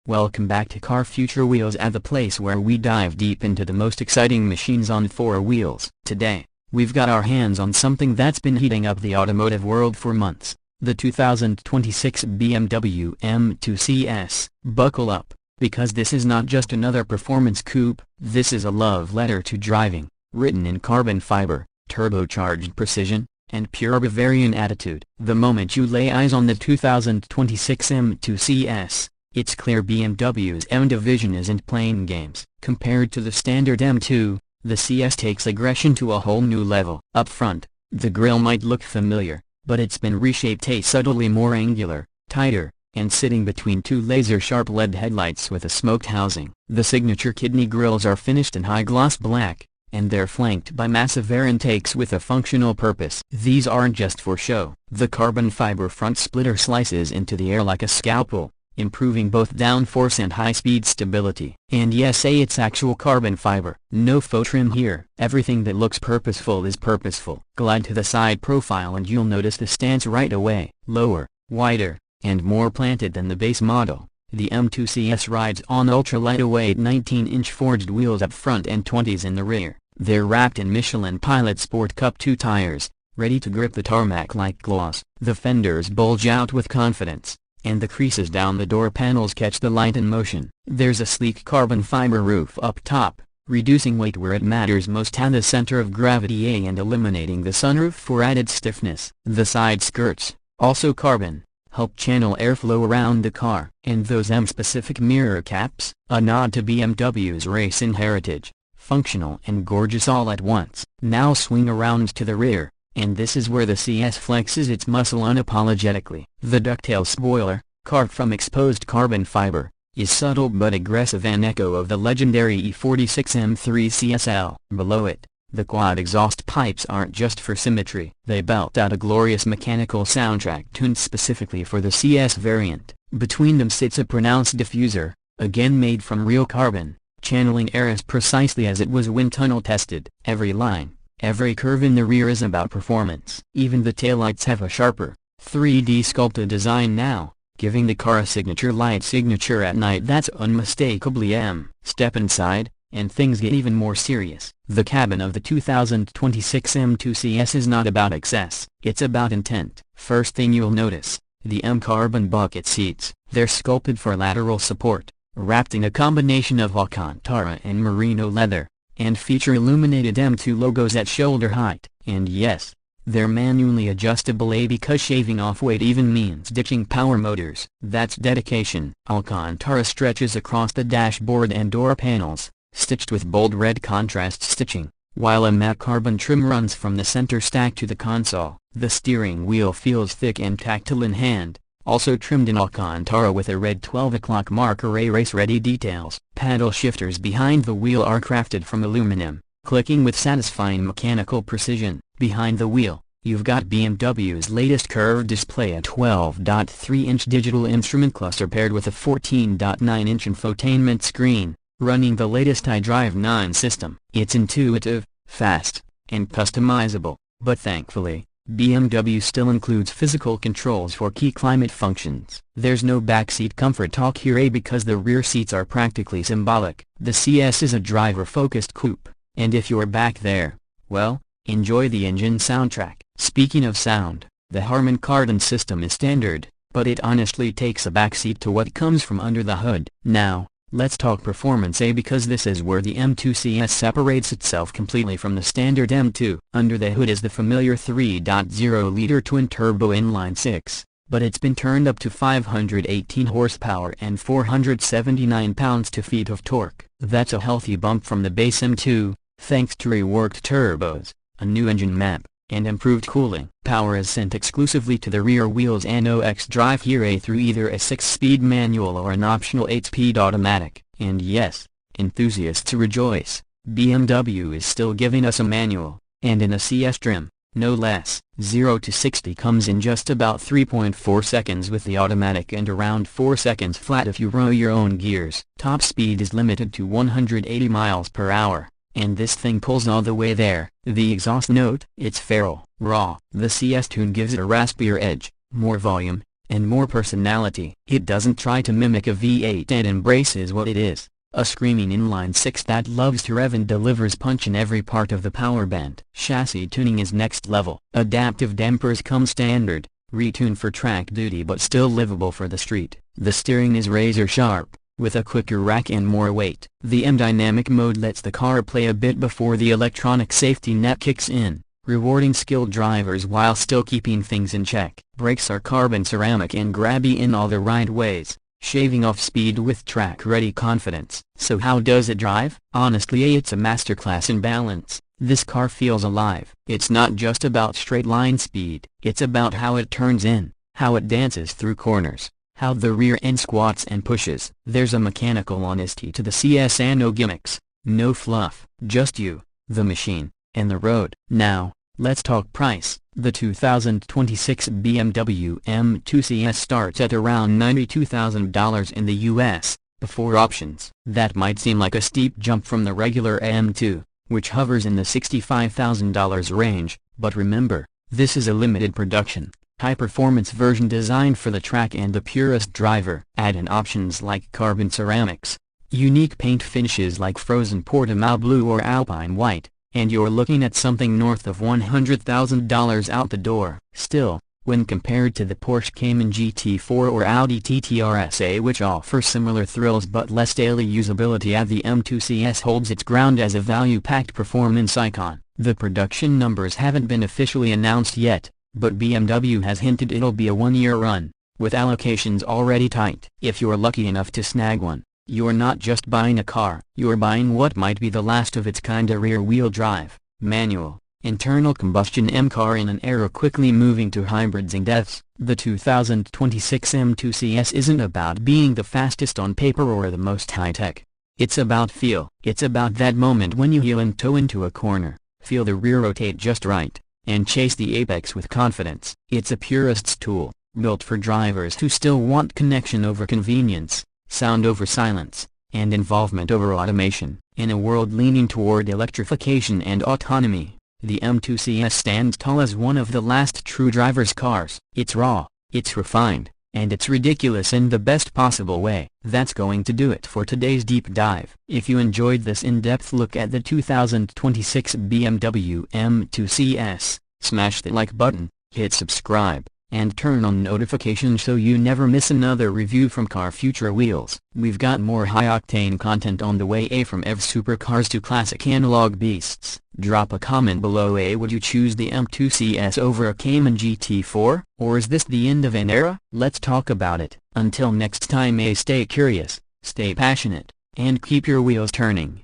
Welcome back to Car Future Wheels, at the place where we dive deep into the most exciting machines on four wheels. Today, we've got our hands on something that's been heating up the automotive world for months. The 2026 BMW M2 CS. Buckle up, because this is not just another performance coupe, this is a love letter to driving, written in carbon fiber, turbocharged precision, and pure Bavarian attitude. The moment you lay eyes on the 2026 M2 CS, it's clear BMW's M division isn't playing games. Compared to the standard M2, the CS takes aggression to a whole new level. Up front, the grille might look familiar, but it's been reshaped a subtly more angular, tighter, and sitting between two laser-sharp LED headlights with a smoked housing. The signature kidney grilles are finished in high-gloss black, and they're flanked by massive air intakes with a functional purpose. These aren't just for show. The carbon fiber front splitter slices into the air like a scalpel, improving both downforce and high-speed stability. And yes, it's actual carbon fiber. No faux trim here. Everything that looks purposeful is purposeful. Glide to the side profile and you'll notice the stance right away. Lower, wider, and more planted than the base model. The M2 CS rides on ultra-lightweight 19-inch forged wheels up front and 20s in the rear. They're wrapped in Michelin Pilot Sport Cup 2 tires, ready to grip the tarmac like gloss. The fenders bulge out with confidence, and the creases down the door panels catch the light in motion. There's a sleek carbon fiber roof up top, reducing weight where it matters most at the center of gravity and eliminating the sunroof for added stiffness. The side skirts, also carbon, help channel airflow around the car. And those M-specific mirror caps, a nod to BMW's racing heritage, functional and gorgeous all at once. Now swing around to the rear, and this is where the CS flexes its muscle unapologetically. The ducktail spoiler, carved from exposed carbon fiber, is subtle but aggressive, an echo of the legendary E46 M3 CSL. Below it, the quad exhaust pipes aren't just for symmetry. They belt out a glorious mechanical soundtrack tuned specifically for the CS variant. Between them sits a pronounced diffuser, again made from real carbon, channeling air as precisely as it was wind tunnel tested. Every line, every curve in the rear is about performance. Even the taillights have a sharper, 3D sculpted design now, giving the car a signature light signature at night that's unmistakably M. Step inside, and things get even more serious. The cabin of the 2026 M2 CS is not about excess, it's about intent. First thing you'll notice, the M carbon bucket seats. They're sculpted for lateral support, wrapped in a combination of Alcantara and merino leather, and feature illuminated M2 logos at shoulder height. And yes, they're manually adjustable, because shaving off weight even means ditching power motors. That's dedication. Alcantara stretches across the dashboard and door panels, stitched with bold red contrast stitching, while a matte carbon trim runs from the center stack to the console. The steering wheel feels thick and tactile in hand, also trimmed in Alcantara with a red 12 o'clock marker. Race-ready details. Paddle shifters behind the wheel are crafted from aluminum, clicking with satisfying mechanical precision. Behind the wheel, you've got BMW's latest curved display, a 12.3-inch digital instrument cluster paired with a 14.9-inch infotainment screen, running the latest iDrive 9 system. It's intuitive, fast, and customizable, but thankfully, BMW still includes physical controls for key climate functions. There's no backseat comfort talk here, because the rear seats are practically symbolic. The CS is a driver-focused coupe, and if you're back there, well, enjoy the engine soundtrack. Speaking of sound, the Harman Kardon system is standard, but it honestly takes a backseat to what comes from under the hood. Now, let's talk performance, because this is where the M2 CS separates itself completely from the standard M2. Under the hood is the familiar 3.0-liter twin-turbo inline-six, but it's been turned up to 518 horsepower and 479 pounds-feet of torque. That's a healthy bump from the base M2, thanks to reworked turbos, a new engine map, and improved cooling. Power is sent exclusively to the rear wheels and OX drive here through either a 6-speed manual or an optional 8-speed automatic. And yes, enthusiasts rejoice, BMW is still giving us a manual, and in a CS trim, no less. 0 to 60 comes in just about 3.4 seconds with the automatic, and around 4 seconds flat if you row your own gears. Top speed is limited to 180 miles per hour. And this thing pulls all the way there. The exhaust note? It's feral, raw. The CS tune gives it a raspier edge, more volume, and more personality. It doesn't try to mimic a V8 and embraces what it is, a screaming inline-six that loves to rev and delivers punch in every part of the power band. Chassis tuning is next level. Adaptive dampers come standard, retuned for track duty but still livable for the street. The steering is razor sharp, with a quicker rack and more weight. The M dynamic mode lets the car play a bit before the electronic safety net kicks in, rewarding skilled drivers while still keeping things in check. Brakes are carbon ceramic and grabby in all the right ways, shaving off speed with track-ready confidence. So how does it drive? Honestly, it's a masterclass in balance. This car feels alive. It's not just about straight-line speed. It's about how it turns in, how it dances through corners, how the rear end squats and pushes. There's a mechanical honesty to the CS and no gimmicks, no fluff, just you, the machine, and the road. Now, let's talk price. The 2026 BMW M2 CS starts at around $92,000 in the US, before options. That might seem like a steep jump from the regular M2, which hovers in the $65,000 range, but remember, this is a limited production, high-performance version designed for the track and the purist driver. Add in options like carbon ceramics, unique paint finishes like frozen Portimao blue or alpine white, and you're looking at something north of $100,000 out the door. Still, when compared to the Porsche Cayman GT4 or Audi TT RS, which offer similar thrills but less daily usability, the M2 CS holds its ground as a value-packed performance icon. The production numbers haven't been officially announced yet, but BMW has hinted it'll be a one-year run, with allocations already tight. If you're lucky enough to snag one, you're not just buying a car, you're buying what might be the last of its kind, a rear-wheel drive, manual, internal combustion M car in an era quickly moving to hybrids and EVs. The 2026 M2 CS isn't about being the fastest on paper or the most high-tech. It's about feel. It's about that moment when you heel and toe into a corner, feel the rear rotate just right, and chase the apex with confidence. It's a purist's tool, built for drivers who still want connection over convenience, sound over silence, and involvement over automation. In a world leaning toward electrification and autonomy, the M2 CS stands tall as one of the last true driver's cars. It's raw, it's refined, and it's ridiculous in the best possible way. That's going to do it for today's deep dive. If you enjoyed this in-depth look at the 2026 BMW M2 CS, smash the like button, hit subscribe, and turn on notifications so you never miss another review from Car Future Wheels. We've got more high-octane content on the way, from EV supercars to classic analog beasts. Drop a comment below. Would you choose the M2 CS over a Cayman GT4? Or is this the end of an era? Let's talk about it. Until next time, stay curious, stay passionate, and keep your wheels turning.